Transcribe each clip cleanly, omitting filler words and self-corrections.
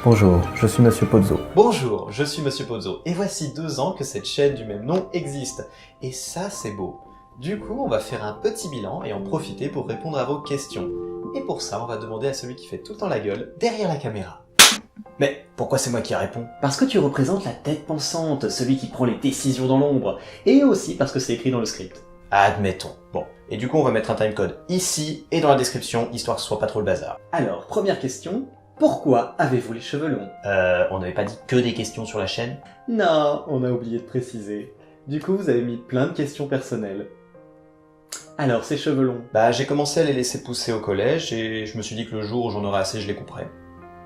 Bonjour, je suis Monsieur Pozzo. Bonjour, je suis Monsieur Pozzo, et voici 2 ans que cette chaîne du même nom existe. Et ça, c'est beau. Du coup, on va faire un petit bilan et en profiter pour répondre à vos questions. Et pour ça, on va demander à celui qui fait tout le temps la gueule derrière la caméra. Mais pourquoi c'est moi qui réponds? Parce que tu représentes la tête pensante, celui qui prend les décisions dans l'ombre, et aussi parce que c'est écrit dans le script. Admettons. Bon, et du coup, on va mettre un timecode ici et dans la description, histoire que ce soit pas trop le bazar. Alors, première question, pourquoi avez-vous les cheveux longs? On n'avait pas dit que des questions sur la chaîne? Non, on a oublié de préciser. Du coup, vous avez mis plein de questions personnelles. Alors, ces cheveux longs? Bah, j'ai commencé à les laisser pousser au collège et je me suis dit que le jour où j'en aurais assez, je les couperais.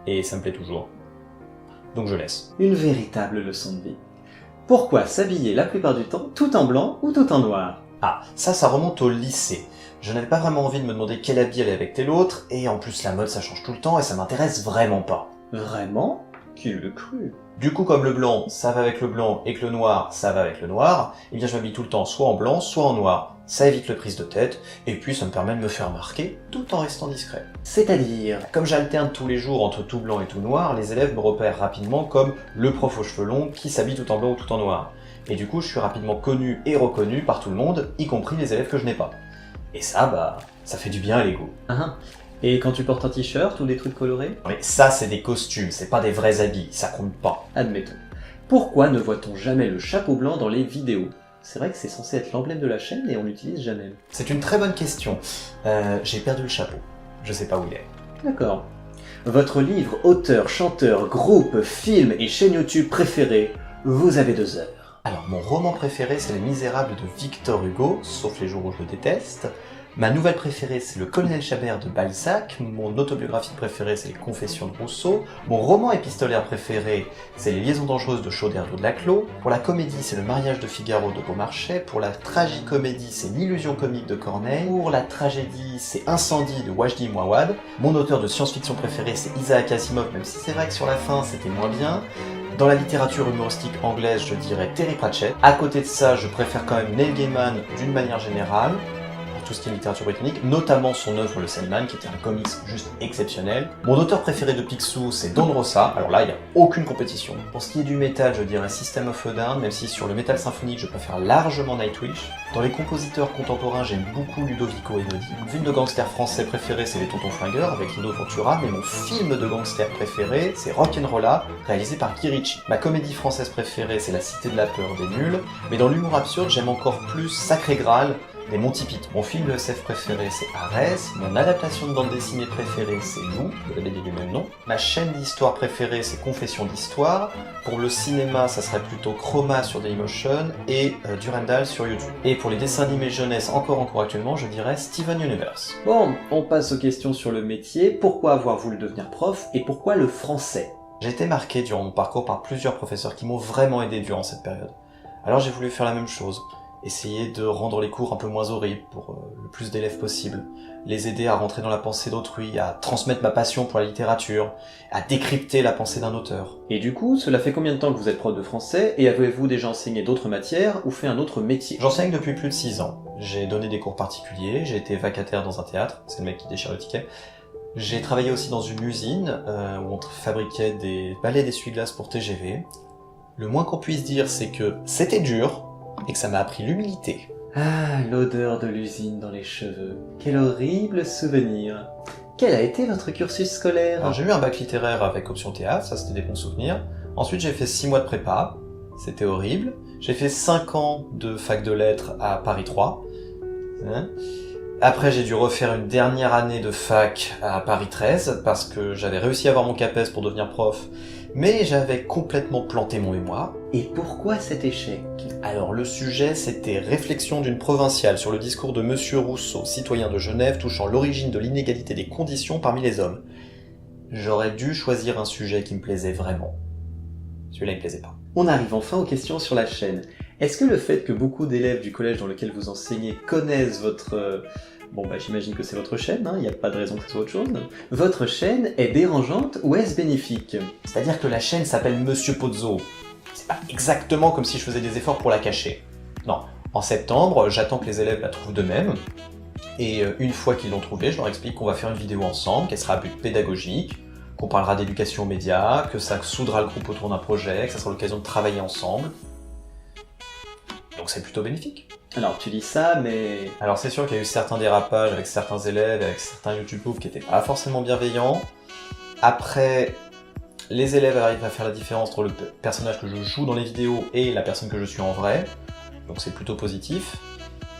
Et ça me plaît toujours. Donc je laisse. Une véritable leçon de vie. Pourquoi s'habiller la plupart du temps tout en blanc ou tout en noir? Ah, ça remonte au lycée. Je n'avais pas vraiment envie de me demander quel habit aller avec tel autre, et en plus la mode ça change tout le temps et ça m'intéresse vraiment pas. Vraiment? Qui le cru? Du coup, comme le blanc, ça va avec le blanc, et que le noir, ça va avec le noir, eh bien je m'habille tout le temps soit en blanc, soit en noir. Ça évite le prise de tête, et puis ça me permet de me faire remarquer, tout en restant discret. C'est-à-dire? Comme j'alterne tous les jours entre tout blanc et tout noir, les élèves me repèrent rapidement comme le prof aux cheveux longs qui s'habille tout en blanc ou tout en noir. Et du coup, je suis rapidement connu et reconnu par tout le monde, y compris les élèves que je n'ai pas. Et ça, bah, ça fait du bien à l'ego. Ah. Et quand tu portes un t-shirt ou des trucs colorés? Mais ça, c'est des costumes, c'est pas des vrais habits, ça compte pas. Admettons. Pourquoi ne voit-on jamais le chapeau blanc dans les vidéos? C'est vrai que c'est censé être l'emblème de la chaîne et on l'utilise jamais. C'est une très bonne question. J'ai perdu le chapeau. Je sais pas où il est. D'accord. Votre livre, auteur, chanteur, groupe, film et chaîne YouTube préféré, vous avez 2 heures. Alors, mon roman préféré, c'est Les Misérables de Victor Hugo, sauf les jours où je le déteste. Ma nouvelle préférée, c'est Le Colonel Chabert de Balzac. Mon autobiographie préférée, c'est Les Confessions de Rousseau. Mon roman épistolaire préféré, c'est Les Liaisons dangereuses de Chauderlot de Laclos. Pour la comédie, c'est Le Mariage de Figaro de Beaumarchais. Pour la tragicomédie, c'est L'Illusion comique de Corneille. Pour la tragédie, c'est Incendie de Wajdi Mouawad. Mon auteur de science-fiction préféré, c'est Isaac Asimov, même si c'est vrai que sur la fin, c'était moins bien. Dans la littérature humoristique anglaise, je dirais Terry Pratchett. À côté de ça, je préfère quand même Neil Gaiman d'une manière générale, pour tout ce qui est littérature britannique, notamment son œuvre Le Sandman, qui était un comics juste exceptionnel. Mon auteur préféré de Picsou, c'est Don Rosa. Alors là, il n'y a aucune compétition. Pour ce qui est du métal, je dirais System of a Down, même si sur le métal symphonique, je préfère largement Nightwish. Dans les compositeurs contemporains, j'aime beaucoup Ludovico Einaudi. Mon film de gangster français préféré, c'est Les Tontons Flingueurs, avec Lino Ventura, mais mon film de gangster préféré, c'est Rock'n'Rolla, réalisé par Guy Ritchie. Ma comédie française préférée, c'est La Cité de la Peur des Nuls, mais dans l'humour absurde, j'aime encore plus Sacré Graal, des Monty Python. Mon film de SF préféré, c'est Arès. Mon adaptation de bande dessinée préférée, c'est Lou, de la BD du même nom. Ma chaîne d'histoire préférée, c'est Confession d'Histoire. Pour le cinéma, ça serait plutôt Chroma sur Dailymotion et Durandal sur YouTube. Et pour les dessins animés jeunesse encore actuellement, je dirais Steven Universe. Bon, on passe aux questions sur le métier. Pourquoi avoir voulu devenir prof et pourquoi le français? J'ai été marqué durant mon parcours par plusieurs professeurs qui m'ont vraiment aidé durant cette période. Alors j'ai voulu faire la même chose. Essayer de rendre les cours un peu moins horribles pour le plus d'élèves possible, les aider à rentrer dans la pensée d'autrui, à transmettre ma passion pour la littérature, à décrypter la pensée d'un auteur. Et du coup, cela fait combien de temps que vous êtes prof de français et avez-vous déjà enseigné d'autres matières ou fait un autre métier? J'enseigne depuis plus de 6 ans. J'ai donné des cours particuliers, j'ai été vacataire dans un théâtre, c'est le mec qui déchire le ticket. J'ai travaillé aussi dans une usine où on fabriquait des balais d'essuie-glace pour TGV. Le moins qu'on puisse dire, c'est que c'était dur, et que ça m'a appris l'humilité. Ah, l'odeur de l'usine dans les cheveux. Quel horrible souvenir. Quel a été votre cursus scolaire? Alors j'ai eu un bac littéraire avec option théâtre, ça c'était des bons souvenirs. Ensuite j'ai fait 6 mois de prépa, c'était horrible. J'ai fait 5 ans de fac de lettres à Paris 3. Après j'ai dû refaire une dernière année de fac à Paris 13, parce que j'avais réussi à avoir mon CAPES pour devenir prof, mais j'avais complètement planté mon mémoire. Et pourquoi cet échec? Alors le sujet, c'était Réflexion d'une provinciale sur le discours de Monsieur Rousseau, citoyen de Genève, touchant l'origine de l'inégalité des conditions parmi les hommes. J'aurais dû choisir un sujet qui me plaisait vraiment. Celui-là, il me plaisait pas. On arrive enfin aux questions sur la chaîne. Est-ce que le fait que beaucoup d'élèves du collège dans lequel vous enseignez connaissent votre... Bon bah j'imagine que c'est votre chaîne, il n'y a pas de raison que ce soit autre chose. Votre chaîne est dérangeante ou est-ce bénéfique? C'est-à-dire que la chaîne s'appelle Monsieur Pozzo. C'est pas exactement comme si je faisais des efforts pour la cacher. Non, en septembre, j'attends que les élèves la trouvent d'eux-mêmes. Et une fois qu'ils l'ont trouvée, je leur explique qu'on va faire une vidéo ensemble, qu'elle sera à but pédagogique, qu'on parlera d'éducation aux médias, que ça soudera le groupe autour d'un projet, que ça sera l'occasion de travailler ensemble. Donc c'est plutôt bénéfique. Alors tu dis ça, mais... Alors c'est sûr qu'il y a eu certains dérapages avec certains élèves, avec certains YouTube qui étaient pas forcément bienveillants. Après, les élèves arrivent à faire la différence entre le personnage que je joue dans les vidéos et la personne que je suis en vrai. Donc c'est plutôt positif.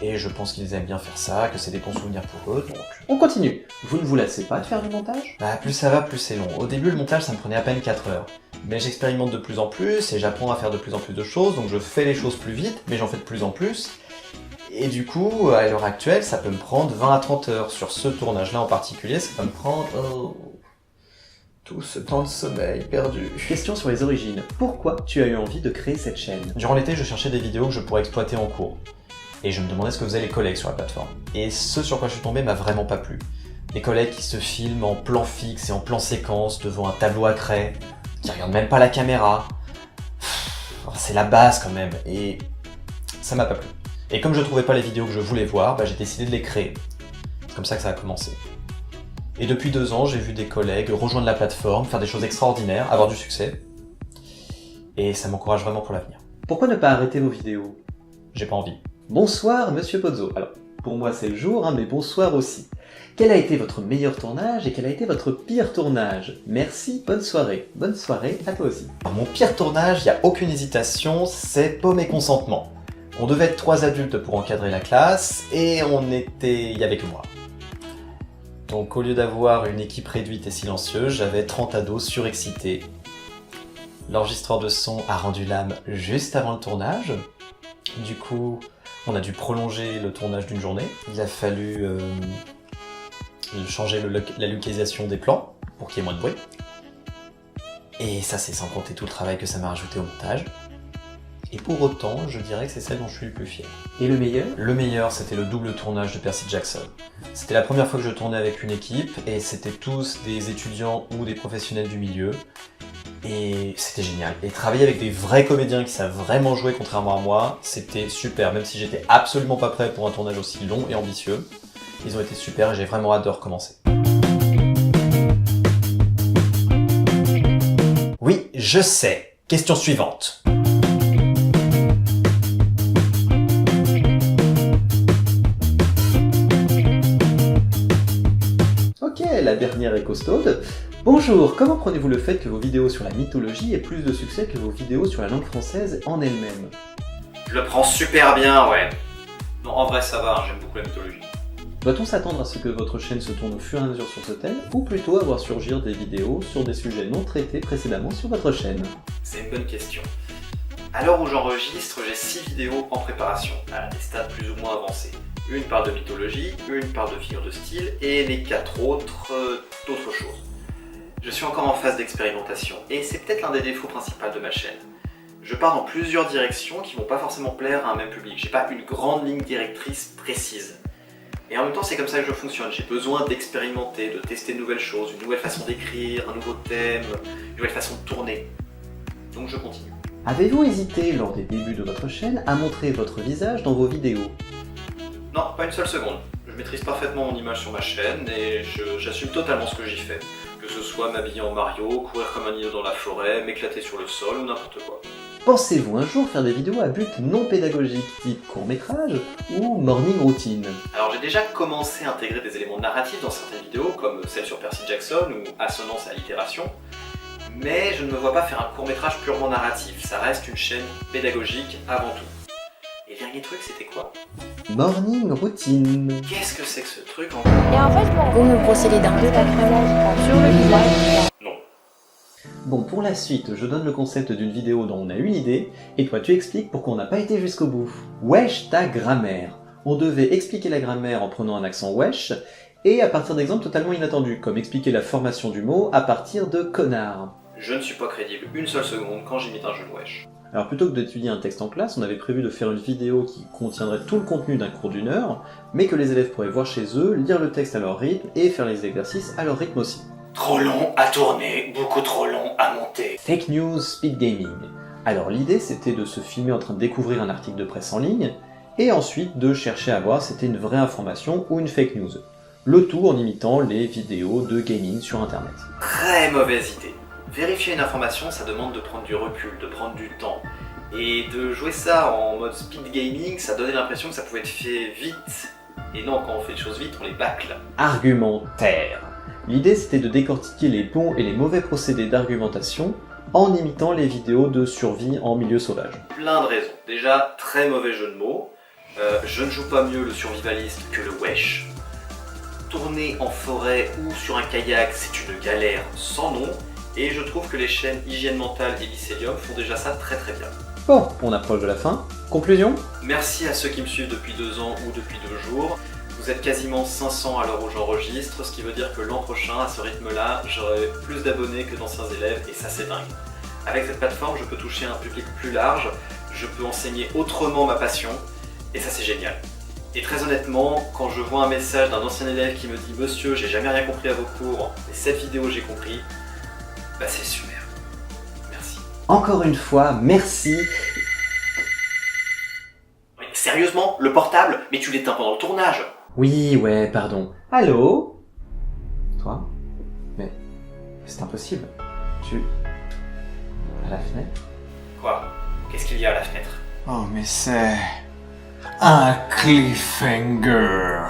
Et je pense qu'ils aiment bien faire ça, que c'est des bons souvenirs pour eux, donc... On continue. Vous ne vous lassez pas de faire du montage? Bah plus ça va, plus c'est long. Au début, le montage, ça me prenait à peine 4 heures. Mais j'expérimente de plus en plus, et j'apprends à faire de plus en plus de choses, donc je fais les choses plus vite, mais j'en fais de plus en plus. Et du coup, à l'heure actuelle, ça peut me prendre 20 à 30 heures. Sur ce tournage-là en particulier, ça peut me prendre... tout ce temps de sommeil perdu. Question sur les origines. Pourquoi tu as eu envie de créer cette chaîne? Durant l'été, je cherchais des vidéos que je pourrais exploiter en cours. Et je me demandais ce que faisaient les collègues sur la plateforme. Et ce sur quoi je suis tombé m'a vraiment pas plu. Les collègues qui se filment en plan fixe et en plan séquence devant un tableau à craie, qui regardent même pas la caméra. C'est la base quand même, et ça m'a pas plu. Et comme je trouvais pas les vidéos que je voulais voir, j'ai décidé de les créer. C'est comme ça que ça a commencé. Et depuis 2 ans, j'ai vu des collègues rejoindre la plateforme, faire des choses extraordinaires, avoir du succès. Et ça m'encourage vraiment pour l'avenir. Pourquoi ne pas arrêter vos vidéos? J'ai pas envie. Bonsoir Monsieur Pozzo. Alors, pour moi c'est le jour, mais bonsoir aussi. Quel a été votre meilleur tournage et quel a été votre pire tournage? Merci, bonne soirée. Bonne soirée à toi aussi. Alors, mon pire tournage, il n'y a aucune hésitation, c'est Pomme et Consentement. On devait être 3 adultes pour encadrer la classe, et il y avait que moi. Donc au lieu d'avoir une équipe réduite et silencieuse, j'avais 30 ados surexcités. L'enregistreur de son a rendu l'âme juste avant le tournage. Du coup, on a dû prolonger le tournage d'une journée. Il a fallu changer la localisation des plans pour qu'il y ait moins de bruit. Et ça, c'est sans compter tout le travail que ça m'a rajouté au montage. Et pour autant, je dirais que c'est celle dont je suis le plus fier. Et le meilleur? Le meilleur, c'était le double tournage de Percy Jackson. C'était la première fois que je tournais avec une équipe, et c'était tous des étudiants ou des professionnels du milieu. Et c'était génial. Et travailler avec des vrais comédiens qui savent vraiment jouer, contrairement à moi, c'était super. Même si j'étais absolument pas prêt pour un tournage aussi long et ambitieux, ils ont été super et j'ai vraiment hâte de recommencer. Oui, je sais. Question suivante. Ok, la dernière est costaude. Bonjour, comment prenez-vous le fait que vos vidéos sur la mythologie aient plus de succès que vos vidéos sur la langue française en elle-même? Je le prends super bien, ouais. Non, en vrai ça va, j'aime beaucoup la mythologie. Doit-on s'attendre à ce que votre chaîne se tourne au fur et à mesure sur ce thème, ou plutôt à voir surgir des vidéos sur des sujets non traités précédemment sur votre chaîne? C'est une bonne question. À l'heure où j'enregistre, j'ai 6 vidéos en préparation, à des stades plus ou moins avancés. Une parle de mythologie, une parle de figures de style, et les 4 autres, d'autres choses. Je suis encore en phase d'expérimentation, et c'est peut-être l'un des défauts principaux de ma chaîne. Je pars dans plusieurs directions qui vont pas forcément plaire à un même public. J'ai pas une grande ligne directrice précise. Et en même temps, c'est comme ça que je fonctionne. J'ai besoin d'expérimenter, de tester de nouvelles choses, une nouvelle façon d'écrire, un nouveau thème, une nouvelle façon de tourner. Donc je continue. Avez-vous hésité, lors des débuts de votre chaîne, à montrer votre visage dans vos vidéos? Non, pas une seule seconde. Je maîtrise parfaitement mon image sur ma chaîne et j'assume totalement ce que j'y fais. Que ce soit m'habiller en Mario, courir comme un idiot dans la forêt, m'éclater sur le sol ou n'importe quoi. Pensez-vous un jour faire des vidéos à but non pédagogique, type court-métrage ou morning routine? Alors j'ai déjà commencé à intégrer des éléments narratifs dans certaines vidéos, comme celle sur Percy Jackson ou Assonance et allitération, mais je ne me vois pas faire un court-métrage purement narratif, ça reste une chaîne pédagogique avant tout. Et le dernier truc, c'était quoi? Morning routine. Qu'est-ce que c'est que ce truc encore? Et en fait, vous me brossez les dents. De la crémage sur le visage. Non. Bon, pour la suite, je donne le concept d'une vidéo dont on a une idée, et toi tu expliques pourquoi on n'a pas été jusqu'au bout. Wesh ta grammaire. On devait expliquer la grammaire en prenant un accent wesh, et à partir d'exemples totalement inattendus, comme expliquer la formation du mot à partir de connard. Je ne suis pas crédible une seule seconde quand j'imite un jeu de wesh. Alors plutôt que d'étudier un texte en classe, on avait prévu de faire une vidéo qui contiendrait tout le contenu d'un cours d'1 heure, mais que les élèves pourraient voir chez eux, lire le texte à leur rythme et faire les exercices à leur rythme aussi. Trop long à tourner, beaucoup trop long à monter. Fake news, speed gaming. Alors l'idée c'était de se filmer en train de découvrir un article de presse en ligne, et ensuite de chercher à voir si c'était une vraie information ou une fake news. Le tout en imitant les vidéos de gaming sur internet. Très mauvaise idée. Vérifier une information, ça demande de prendre du recul, de prendre du temps. Et de jouer ça en mode speed gaming, ça donnait l'impression que ça pouvait être fait vite. Et non, quand on fait les choses vite, on les bâcle. Argumentaire. L'idée c'était de décortiquer les bons et les mauvais procédés d'argumentation en imitant les vidéos de survie en milieu sauvage. Plein de raisons. Déjà, très mauvais jeu de mots. Je ne joue pas mieux le survivaliste que le wesh. Tourner en forêt ou sur un kayak, c'est une galère sans nom. Et je trouve que les chaînes Hygiène Mentale et Lycélium font déjà ça très très bien. Bon, on approche de la fin. Conclusion ? Merci à ceux qui me suivent depuis 2 ans ou depuis 2 jours. Vous êtes quasiment 500 à l'heure où j'enregistre, ce qui veut dire que l'an prochain, à ce rythme-là, j'aurai plus d'abonnés que d'anciens élèves, et ça c'est dingue. Avec cette plateforme, je peux toucher un public plus large, je peux enseigner autrement ma passion, et ça c'est génial. Et très honnêtement, quand je vois un message d'un ancien élève qui me dit « Monsieur, j'ai jamais rien compris à vos cours, mais cette vidéo j'ai compris », bah c'est super. Merci. Encore une fois, merci. Oui, sérieusement, le portable, mais tu l'éteins pendant le tournage. Oui, ouais, pardon. Allô ? Toi ? Mais c'est impossible. Tu... à la fenêtre ? Quoi? Qu'est-ce qu'il y a à la fenêtre? Oh, mais c'est un cliffhanger.